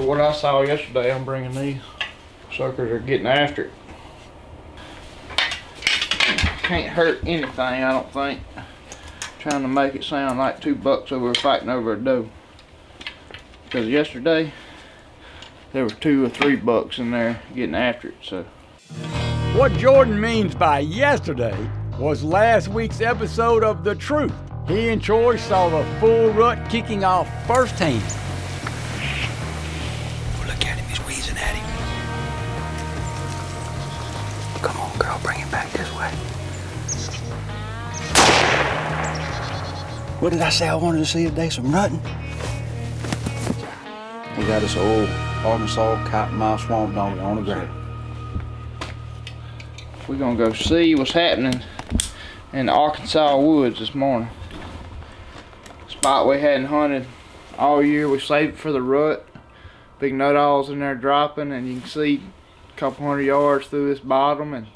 what I saw yesterday, I'm bringing these suckers are getting after it. Can't hurt anything, I don't think. Trying to make it sound like two bucks over fighting over a doe. Because yesterday, there were 2 or 3 bucks in there getting after it, so. What Jordan means by yesterday was last week's episode of The Truth. He and Troy saw the full rut kicking off firsthand. Look at him, he's wheezing at him. Come on, girl, bring him back this way. What did I say I wanted to see today? Some rutting? We got this old Arkansas Cottonmouth swamp dog on the ground. We're gonna go see what's happening in the Arkansas woods this morning. Spot we hadn't hunted all year, we saved it for the rut. Big nut-alls in there dropping, and you can see a couple 100 yards through this bottom, and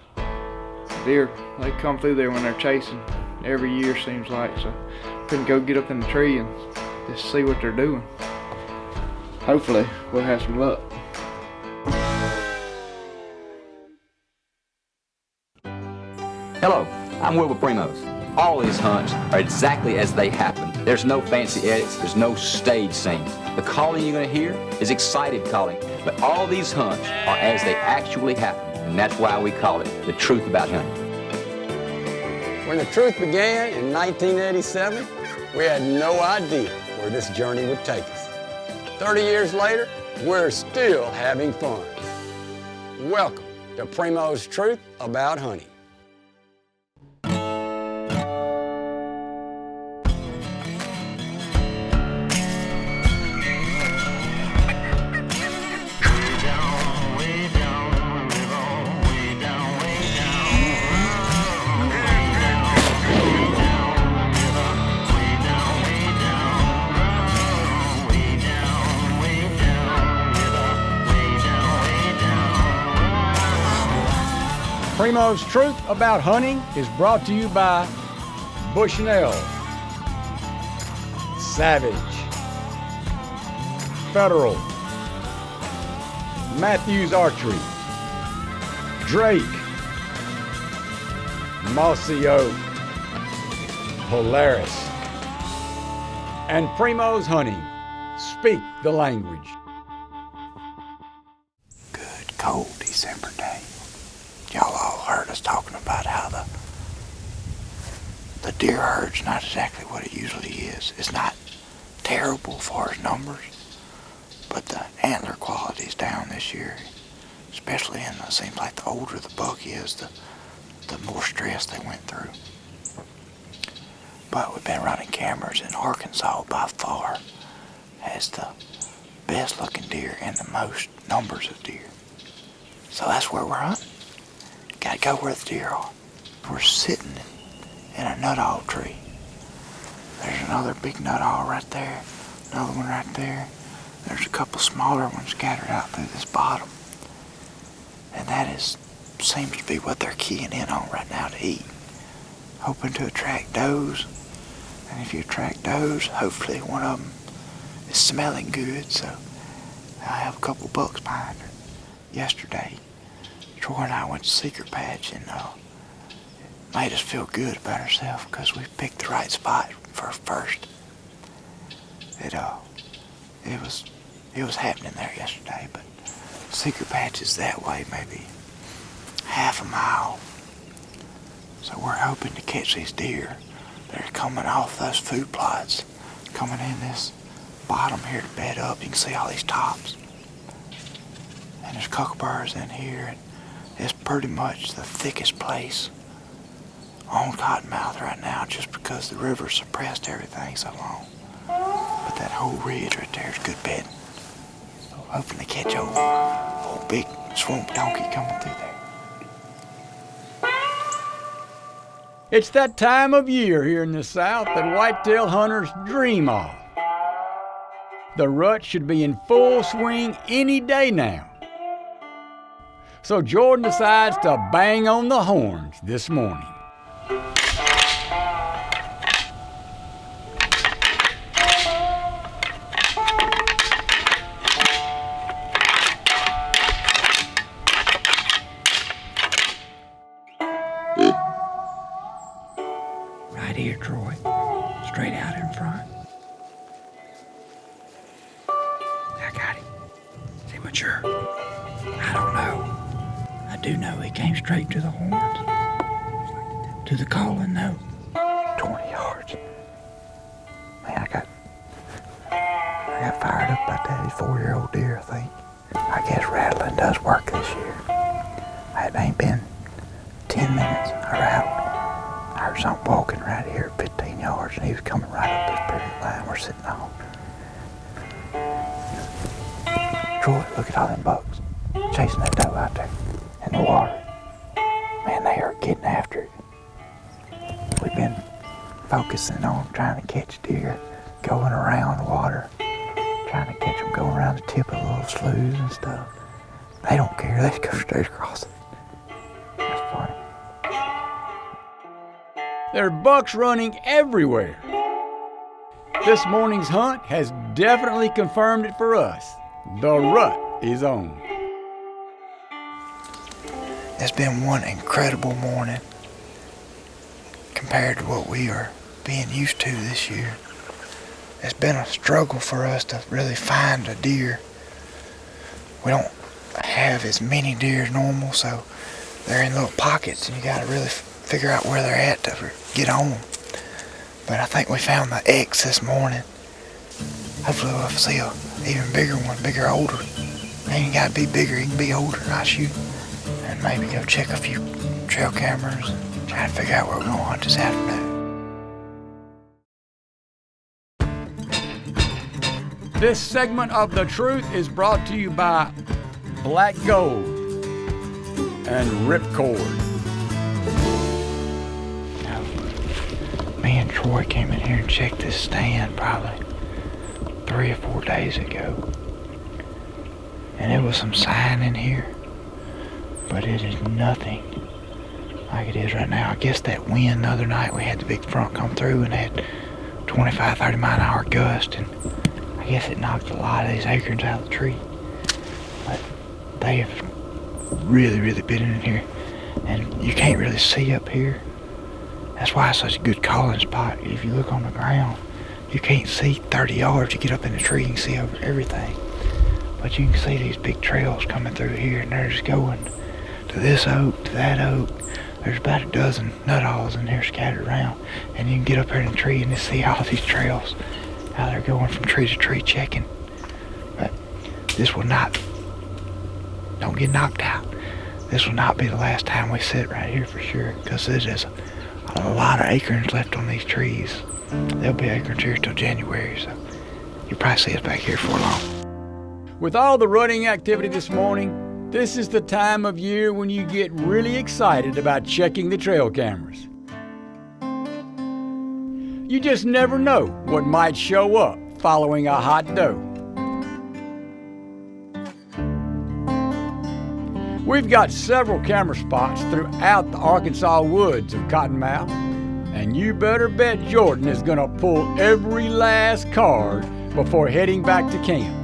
deer, they come through there when they're chasing every year, seems like. So couldn't go get up in the tree and just see what they're doing. Hopefully we'll have some luck. Hello, I'm Wilbur Primos. All these hunts are exactly as they happen. There's no fancy edits, there's no stage scenes. The calling you're gonna hear is excited calling, but all these hunts are as they actually happen, and that's why we call it The Truth About Hunting. When The Truth began in 1987, we had no idea where this journey would take us. 30 years later, we're still having fun. Welcome to Primo's Truth About Hunting. Primo's Truth About Hunting is brought to you by Bushnell, Savage, Federal, Matthews Archery, Drake, Mossy Oak, Polaris, and Primo's Hunting. Speak the language. Good, cold December day. Y'all all heard us talking about how the deer herd's not exactly what it usually is. It's not terrible as far as numbers, but the antler quality's down this year, especially in it seems like the older the buck is, the more stress they went through. But we've been running cameras, and Arkansas by far has the best looking deer and the most numbers of deer. So that's where we're hunting. Gotta go where the deer are. We're sitting in a nut-all tree. There's another big nut-all right there, another one right there. There's a couple smaller ones scattered out through this bottom. And that seems to be what they're keying in on right now to eat. Hoping to attract does. And if you attract does, hopefully one of them is smelling good. So I have a couple bucks behind her. Yesterday, Troy and I went to Secret Patch, and it made us feel good about ourselves because we picked the right spot for first. It was happening there yesterday, but Secret Patch is that way, maybe half a mile. So we're hoping to catch these deer that are coming off those food plots, coming in this bottom here to bed up. You can see all these tops. And there's kookaburras in here, and it's pretty much the thickest place on Cottonmouth right now just because the river suppressed everything so long. But that whole ridge right there is good bedding. So hoping to catch old big swamp donkey coming through there. It's that time of year here in the South that whitetail hunters dream of. The rut should be in full swing any day now. So Jordan decides to bang on the horns this morning. Right here, Troy. Straight out in front. I got him. Is he mature? I don't know. I do know he came straight to the horns. To the calling, though. 20 yards. Man, I got fired up about that 4-year-old deer, I think. I guess rattling does work this year. It ain't been 10 minutes. I heard something walking right here at 15 yards, and he was coming right up this picket line we're sitting on. Troy, look at all them bucks chasing that doe out there in the water. Man, they are getting after it. We've been focusing on trying to catch deer, going around the water, trying to catch them going around the tip of the little sloughs and stuff. They don't care, they just go straight across it. That's funny. There are bucks running everywhere. This morning's hunt has definitely confirmed it for us. The rut is on. It's been one incredible morning compared to what we are being used to this year. It's been a struggle for us to really find a deer. We don't have as many deer as normal, so they're in little pockets and you gotta really figure out where they're at to get on them. But I think we found the X this morning. Hopefully we'll see a even bigger one, bigger, older. They ain't gotta be bigger, he can be older and I shoot. And maybe go check a few trail cameras and try to figure out where we're gonna hunt this afternoon. This segment of The Truth is brought to you by Black Gold and Ripcord. Me and Troy came in here and checked this stand probably 3 or 4 days ago. And there was some sign in here, but it is nothing like it is right now. I guess that wind the other night, we had the big front come through and had 25, 30 mile an hour gust, and I guess it knocked a lot of these acorns out of the tree. But they have really been in here, and you can't really see up here. That's why it's such a good calling spot. If you look on the ground, you can't see 30 yards. You get up in the tree, you can see over everything. But you can see these big trails coming through here, and they're just going to this oak, to that oak. There's about a dozen nut-alls in here scattered around, and you can get up here in the tree and just see all these trails, how they're going from tree to tree checking. But this will not, don't get knocked out. This will not be the last time we sit right here for sure, because it is a lot of acorns left on these trees. There'll be acorns here till January, so you'll probably see us back here for long. With all the rutting activity this morning, this is the time of year when you get really excited about checking the trail cameras. You just never know what might show up following a hot doe. We've got several camera spots throughout the Arkansas woods of Cottonmouth, and you better bet Jordan is gonna pull every last card before heading back to camp.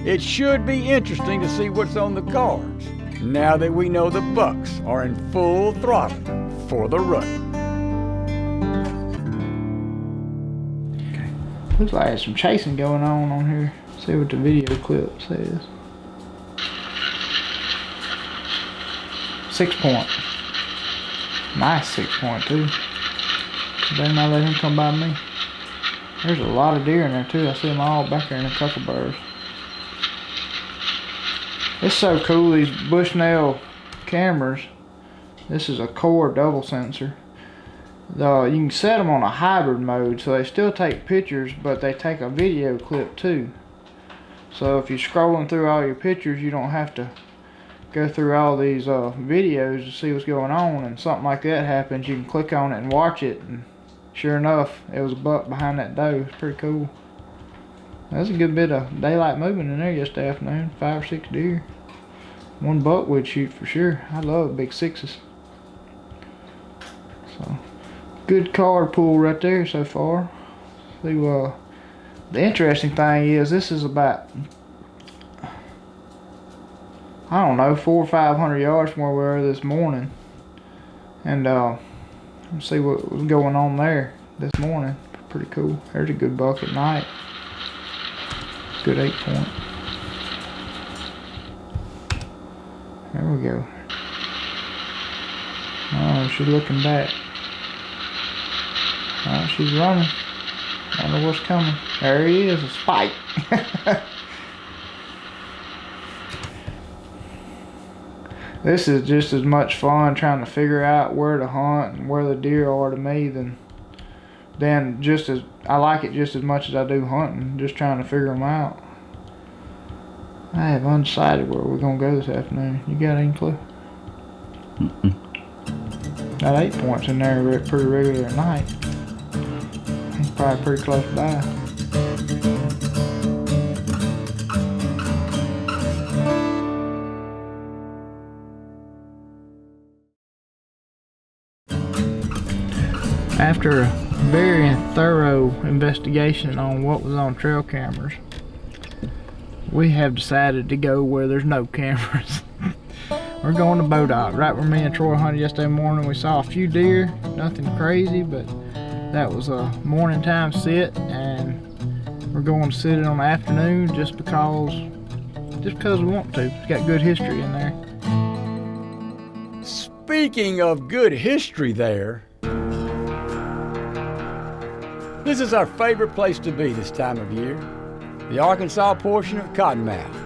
It should be interesting to see what's on the cards now that we know the bucks are in full throttle for the rut. Okay. Looks like there's some chasing going on here. See what the video clip says. 6 point. Nice 6 point too. Better not let him come by me. There's a lot of deer in there too. I see them all back there in a couple birds. It's so cool, these Bushnell cameras. This is a core double sensor. You can set them on a hybrid mode, so they still take pictures, but they take a video clip too. So if you're scrolling through all your pictures, you don't have to go through all these videos to see what's going on, and something like that happens, you can click on it and watch it, and sure enough, it was a buck behind that doe. It's pretty cool. There's a good bit of daylight movement in there yesterday afternoon. 5 or 6 deer. One buck would shoot for sure. I love big 6s. So, good card pull right there so far. See, the interesting thing is this is about, I don't know, 400 or 500 yards from where we were this morning. And Let's see what was going on there this morning. Pretty cool. There's a good buck at night. Good 8 point. There we go. Oh, she's looking back. Oh, she's running. I don't know what's coming. There he is, a spike. This is just as much fun trying to figure out where to hunt and where the deer are to me than just as I like it just as much as I do hunting, just trying to figure them out. I have undecided where we're gonna go this afternoon. You got any clue? That 8 points in there pretty regular at night. He's probably pretty close by. After a very thorough investigation on what was on trail cameras, we have decided to go where there's no cameras. We're going to Bodock, right where me and Troy hunted yesterday morning. We saw a few deer, nothing crazy, but that was a morning time sit, and we're going to sit it on the afternoon just because we want to. It's got good history in there. Speaking of good history there, this is our favorite place to be this time of year, the Arkansas portion of Cottonmouth.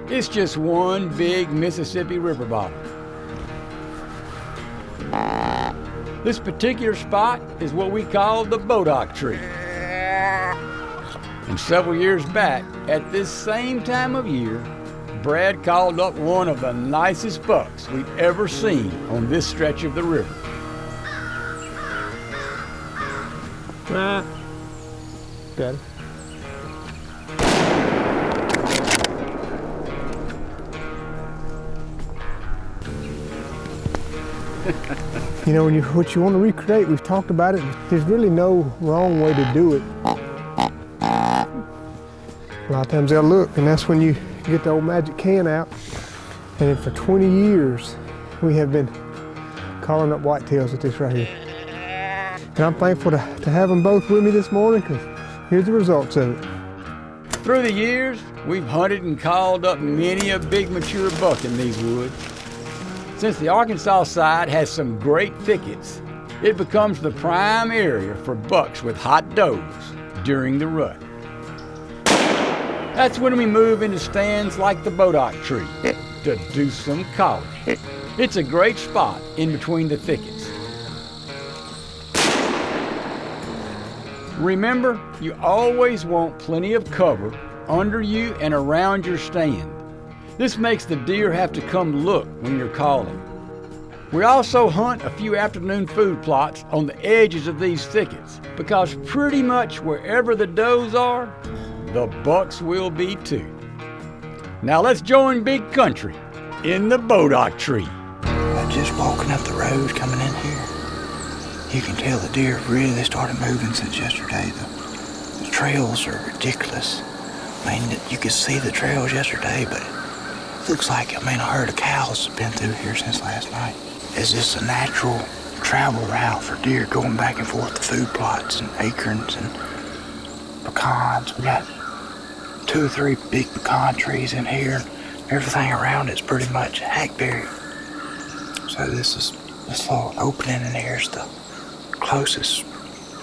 It's just one big Mississippi river bottom. This particular spot is what we call the Bodock tree. And several years back, at this same time of year, Brad called up one of the nicest bucks we've ever seen on this stretch of the river. Good. You know, what you want to recreate, we've talked about it, there's really no wrong way to do it. A lot of times they'll look, and that's when you get the old magic can out. And for 20 years, we have been calling up whitetails with this right here. And I'm thankful to have them both with me this morning, because here's the results of it. Through the years, we've hunted and called up many a big mature buck in these woods. Since the Arkansas side has some great thickets, it becomes the prime area for bucks with hot does during the rut. That's when we move into stands like the Bodock tree to do some calling. It's a great spot in between the thickets. Remember, you always want plenty of cover under you and around your stand. This makes the deer have to come look when you're calling. We also hunt a few afternoon food plots on the edges of these thickets, because pretty much wherever the does are, the bucks will be too. Now let's join Big Country in the Bodock tree. Just walking up the road coming in here, you can tell the deer really started moving since yesterday. The trails are ridiculous. I mean, you could see the trails yesterday, but it looks like, a herd of cows have been through here since last night. Is this a natural travel route for deer going back and forth to food plots and acorns and pecans? We got 2 or 3 big pecan trees in here. Everything around it's pretty much hackberry. So this little opening in here is the closest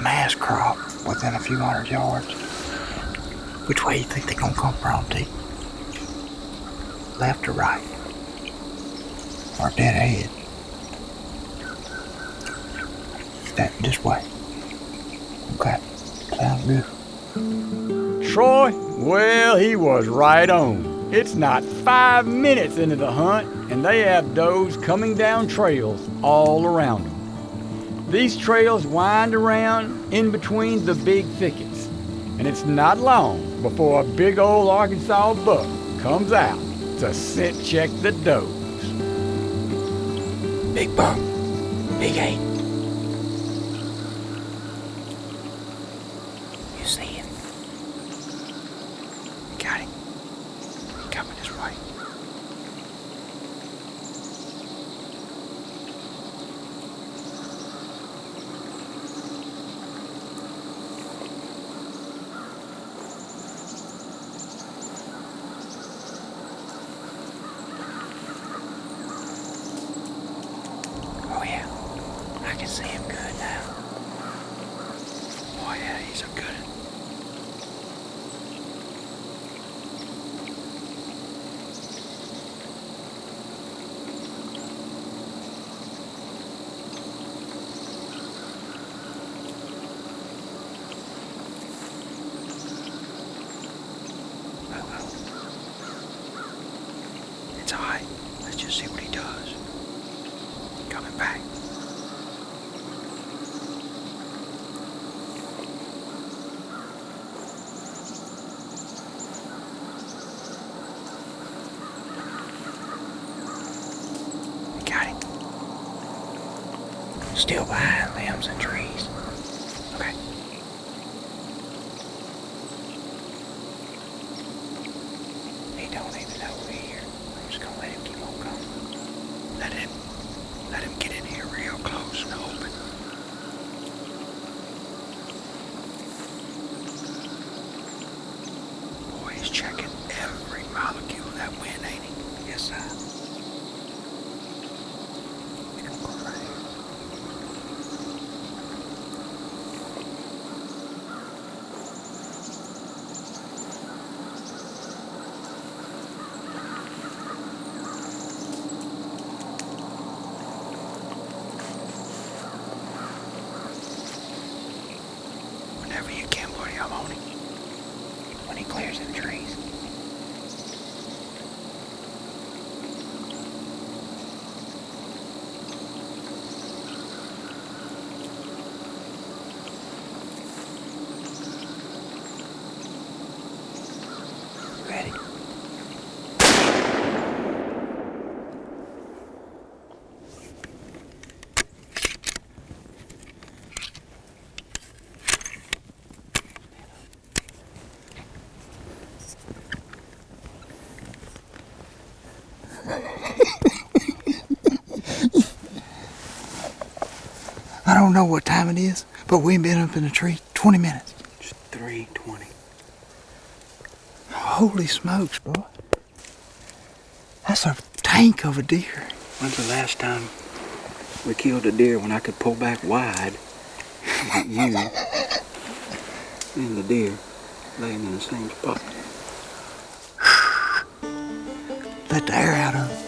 mass crop within a few hundred yards. Which way you think they're gonna come from, T? Left or right? Or dead ahead? This way. Okay, sounds good. Troy, well, he was right on. It's not 5 minutes into the hunt, and they have does coming down trails all around them. These trails wind around in between the big thickets, and it's not long before a big old Arkansas buck comes out to scent check the does. Big buck, big 8. You see him? Got him. Coming this way. good now. Oh yeah, he's a good one. It's all right. Let's just see what he does. Coming back. Got him. Still behind limbs and trees. Okay. He don't even know we're here. I'm just gonna let him keep on going. Let him get in here real close and open. Boy, he's checking every molecule of that wind, ain't he? Yes, sir. He's gonna go right here. Whenever you can, buddy, I'm on him. When he clears them trees. Ready? I don't know what time it is, but we ain't been up in the tree 20 minutes. It's 3:20. Holy smokes, boy. That's a tank of a deer. When's the last time we killed a deer when I could pull back wide like you and the deer laying in the same spot? Let the air out of him.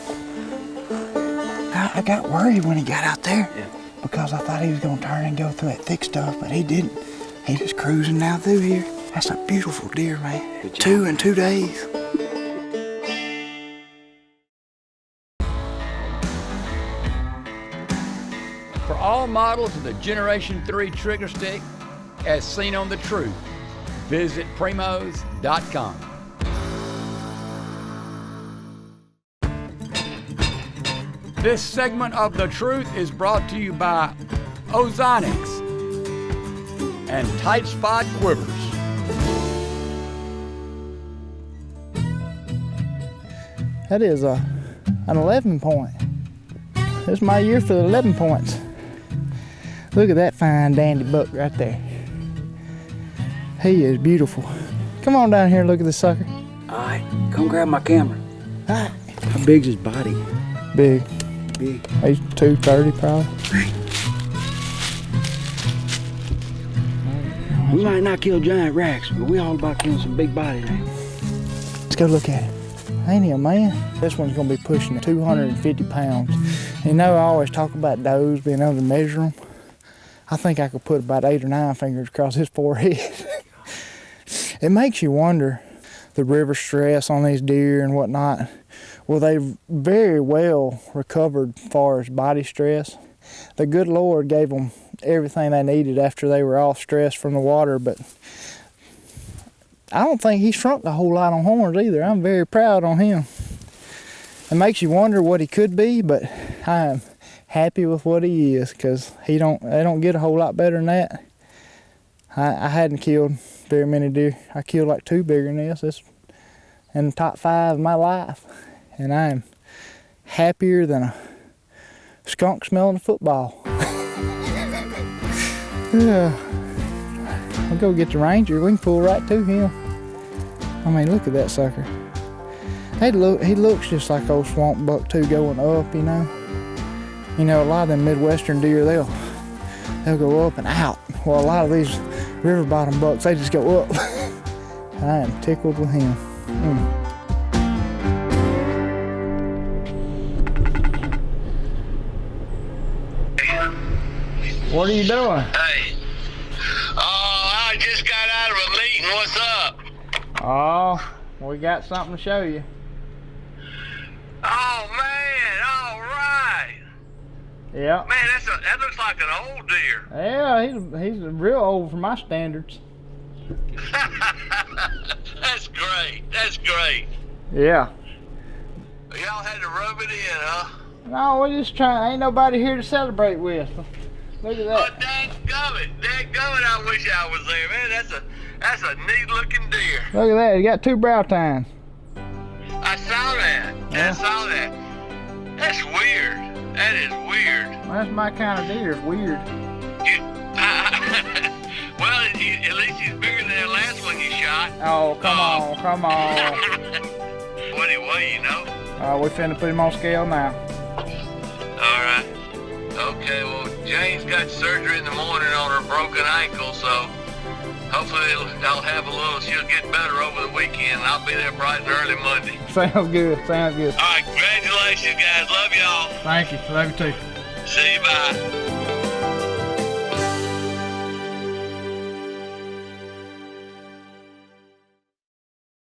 I got worried when he got out there. Yeah. Because I thought he was gonna turn and go through that thick stuff, but he didn't. He just cruising down through here. That's a beautiful deer, man. Good job. 2 in 2 days. For all models of the Generation 3 trigger stick, as seen on The Truth, visit primos.com. This segment of The Truth is brought to you by Ozonics and Tight Spot Quivers. That is an 11 point. This is my year for the 11 points. Look at that fine dandy buck right there. He is beautiful. Come on down here and look at this sucker. All right, come grab my camera. All right. How big's his body? Big. Big. He's 230 probably. We might not kill giant racks, but we all about killing some big bodies now. Let's go look at him. Ain't he a man? This one's gonna be pushing 250 pounds. You know, I always talk about does being able to measure them. I think I could put about 8 or 9 fingers across his forehead. It makes you wonder the river stress on these deer and whatnot. Well, they very well recovered as far as body stress. The good Lord gave them everything they needed after they were off stress from the water, but I don't think he shrunk a whole lot on horns either. I'm very proud on him. It makes you wonder what he could be, but I am happy with what he is, because they don't get a whole lot better than that. I hadn't killed very many deer. I killed like 2 bigger than this. It's in the top 5 of my life. And I am happier than a skunk smelling a football. I'll go get the ranger. We can pull right to him. I mean, look at that sucker. He looks just like old swamp buck too, going up, you know. You know, a lot of them Midwestern deer, they'll go up and out. Well, a lot of these river bottom bucks, they just go up. I am tickled with him. What are you doing? Hey. Oh, I just got out of a meeting. What's up? Oh, we got something to show you. Oh, man. All right. Yeah. Man, that looks like an old deer. Yeah, he's real old for my standards. That's great. That's great. Yeah. Y'all had to rub it in, huh? No, we just trying. Ain't nobody here to celebrate with. Look at Oh, that. dadgummit. I wish I was there, man. That's a neat looking deer. Look at that. He got 2 brow tines. I saw that. Yeah. I saw that. That's weird. That is weird. That's my kind of deer. It's weird. Well, at least he's bigger than that last one you shot. Oh, come on. What do you weigh, you know? We finna put him on scale now. All right. Okay, well, Jane's got surgery in the morning on her broken ankle, so hopefully I'll have a little, she'll get better over the weekend, and I'll be there bright and early Monday. Sounds good. All right, congratulations, guys. Love y'all. Thank you. Love you too. See you, bye.